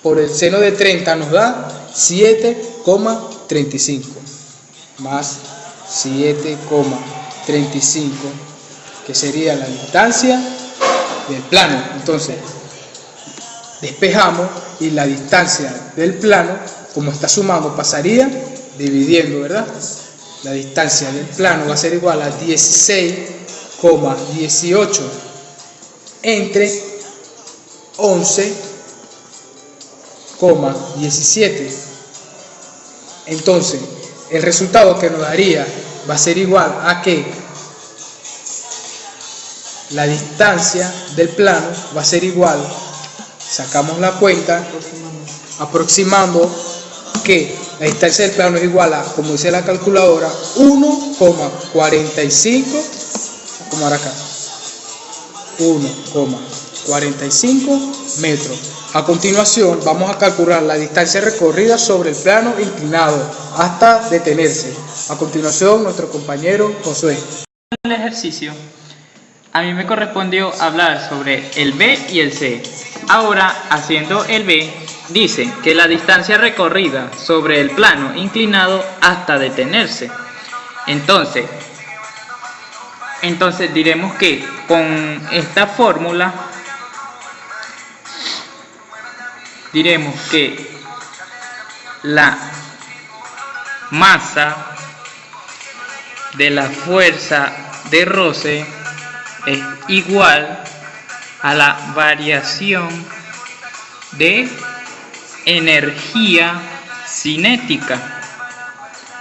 por el seno de 30 nos da 7,35 más 7,35, que sería la distancia del plano. Entonces despejamos y la distancia del plano, como está sumando, pasaría dividiendo, ¿verdad? La distancia del plano va a ser igual a 16,18 entre 11,17. Entonces el resultado que nos daría va a ser igual a que la distancia del plano va a ser igual, sacamos la cuenta, aproximando que la distancia del plano es igual a, como dice la calculadora, 1,45, como ahora acá, 1,45 metros. A continuación vamos a calcular la distancia recorrida sobre el plano inclinado hasta detenerse. A continuación nuestro compañero Josué. El ejercicio, a mí me correspondió hablar sobre el B y el C. Ahora, haciendo el B, dice que la distancia recorrida sobre el plano inclinado hasta detenerse. Entonces diremos que con esta fórmula diremos que la masa de la fuerza de roce es igual a la variación de energía cinética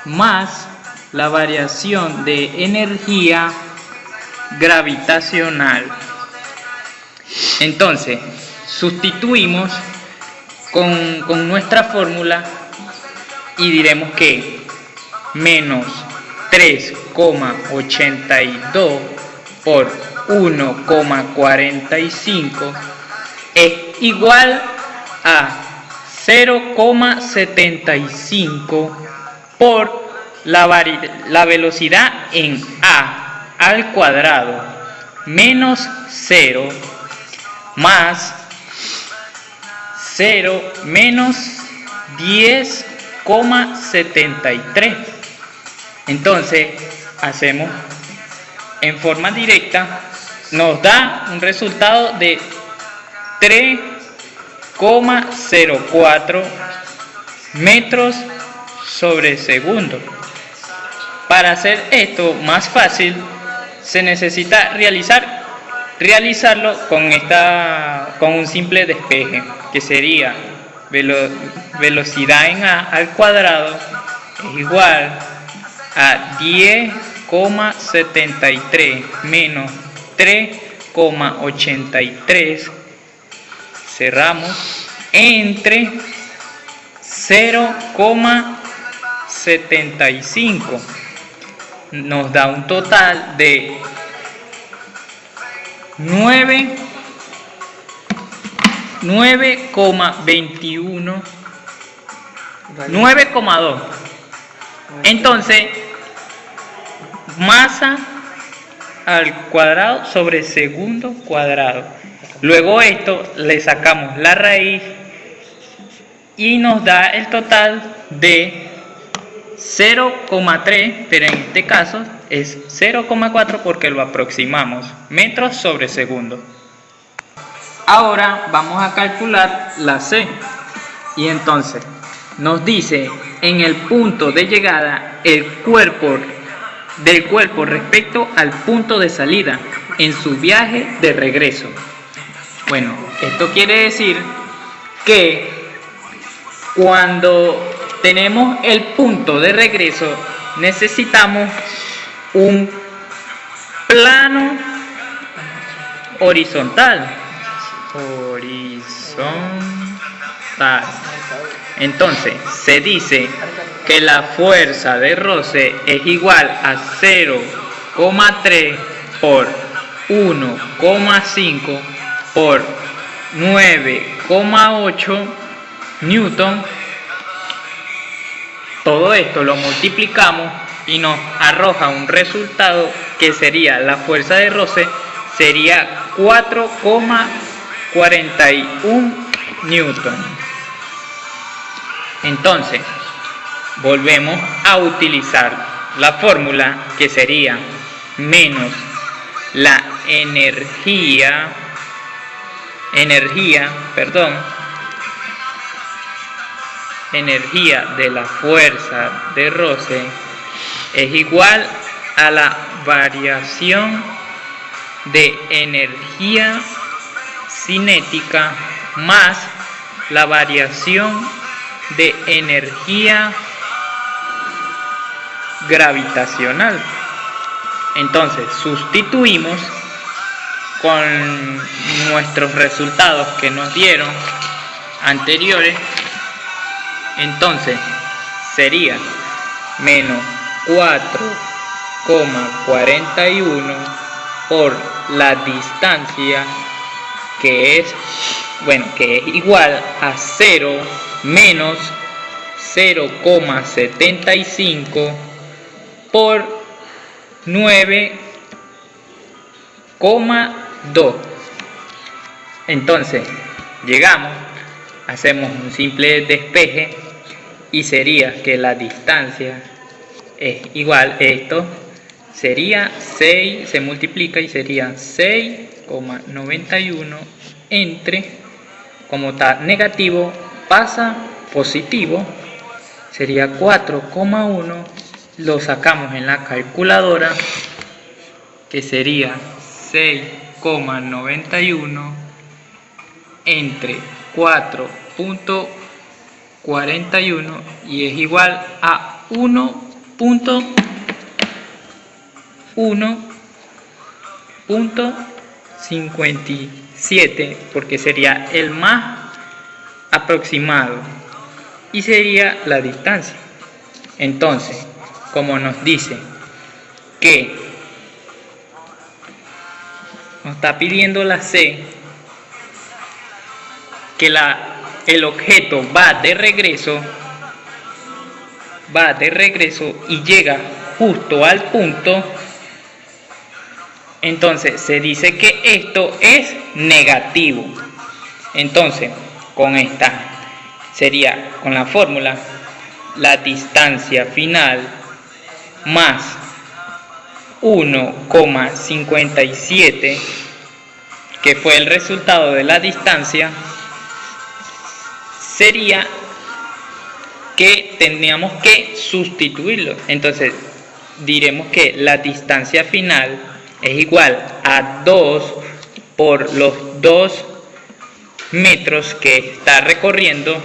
más la variación de energía gravitacional. Entonces sustituimos con nuestra fórmula y diremos que menos 3,82 por 1,45 es igual a 0,75 por la velocidad en A al cuadrado menos 0 más 0 menos 10,73. Entonces hacemos en forma directa, nos da un resultado de 3,04 metros sobre segundo. Para hacer esto más fácil, se necesita realizarlo con un simple despeje, que sería velocidad en A al cuadrado es igual a 10,73 menos 3,83, cerramos, entre 0,75. Nos da un total de 9,21, 9,2. Entonces, masa al cuadrado sobre segundo cuadrado. Luego esto le sacamos la raíz y nos da el total de 0,3, pero en este caso es 0,4 porque lo aproximamos, metros sobre segundo. Ahora vamos a calcular la C, y entonces nos dice en el punto de llegada el cuerpo del cuerpo respecto al punto de salida en su viaje de regreso. Bueno, esto quiere decir que cuando tenemos el punto de regreso necesitamos un plano horizontal. Entonces se dice que la fuerza de roce es igual a 0,3 por 1,5 por 9,8 newton. Todo esto lo multiplicamos y nos arroja un resultado que sería la fuerza de roce sería 4,41 newton. Entonces volvemos a utilizar la fórmula que sería menos la energía de la fuerza de roce es igual a la variación de energía cinética más la variación de energía gravitacional. Entonces sustituimos con nuestros resultados que nos dieron anteriores. Entonces sería menos 4,41 por la distancia que es igual a 0 menos 0,75 por 9,2. Entonces llegamos, hacemos un simple despeje y sería que la distancia es igual, esto sería 6, se multiplica y sería 6,91 entre, como está negativo, pasa positivo, sería 4,1, lo sacamos en la calculadora, que sería 6,91 entre 4,41 y es igual a 1,57 porque sería el más aproximado y sería la distancia. Entonces, como nos dice que nos está pidiendo la C, que el objeto va de regreso y llega justo al punto, entonces se dice que esto es negativo. Entonces con esta sería, con la fórmula, la distancia final más 1,57, que fue el resultado de la distancia, sería que tendríamos que sustituirlo. Entonces diremos que la distancia final es igual a 2 por los 2 metros que está recorriendo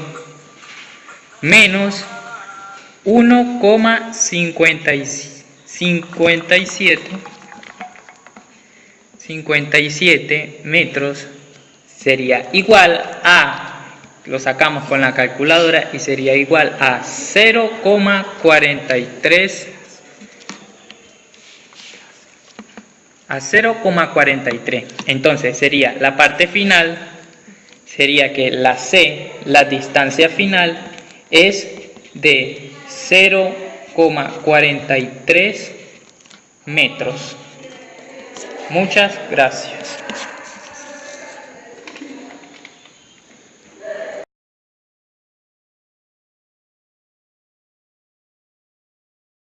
menos 1,57 metros sería igual a, lo sacamos con la calculadora y sería igual a 0,43. Entonces sería la parte final, sería que la C, la distancia final, es de 0,43 metros. Muchas gracias.